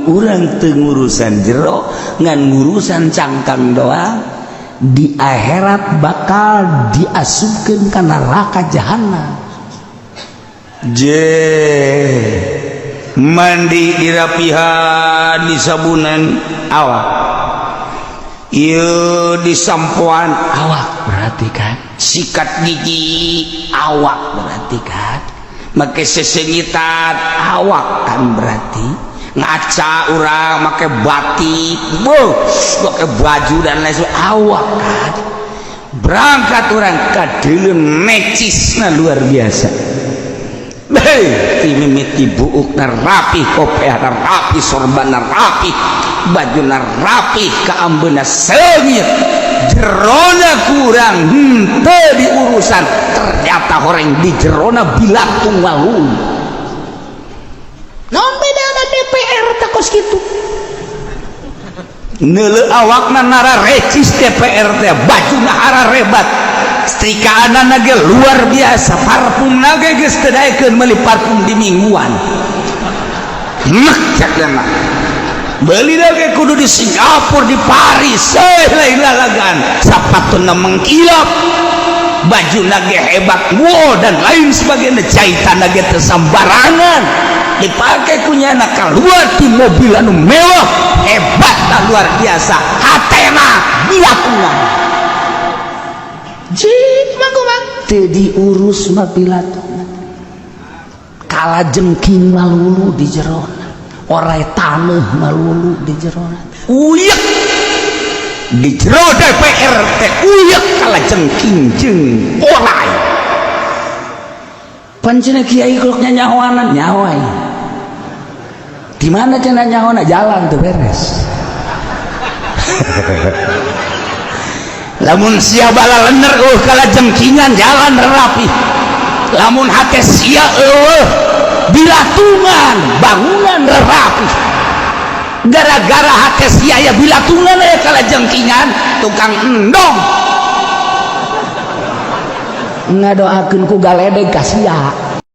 urang teu ngurusan jero ngan ngurusan cangkang doang di akhirat bakal diasupkeun ka neraka jahanam. Mandi dirapihan disabunan awak, ieu disampoan awak, berarti kan sikat gigi awak, berarti kan make sesengitan awak, kan berarti ngaca urang make batik, make baju dan lain sebagainya awak, kan berangkat urang ka deuleuh necisna luar biasa. Timimiti buukna rapi, kopiahna rapi, sorbana rapi, bajuna rapi, kaambeuna seungit, jerona kurang henteu diurusan, ternyata horeng di jerona bilatung walung. Naon bedana DPR takos kitu? Neuleuh awakna nara recis DPR teh, bajuna hara rebat. Setrikaana ge luar biasa, parfum ge geus teu daekeun meuli parfum di mingguan. Cakna beuli ge kudu di Singapura, di Paris, lain lalagan. Sapatuna mengkilap, bajuna ge hebat, dan lain sebagainya. Jahitanna ge teu sambarangan, dipake ku nyana kaluar ti mobil anu mewah, hebatna luar biasa. Hatena bilatungan. Teu diurus mah pilatuna, kala jengking malulu di jerona, orai taneuh malulu di jerona, uyek di jero DPR teh uyek kala jengking jeung orai. Pancena kiai klok nyawanan nyawai, di mana cenah nyawana jalan teu beres. Lamun sia bala lener kala jengkingan jalan rapi, lamun hate sia bilatungan bangunan rapi, gara-gara hate sia ya bilatungan ya kala jengkingan tukang endong ngadoakeun ku galedeg ka sia.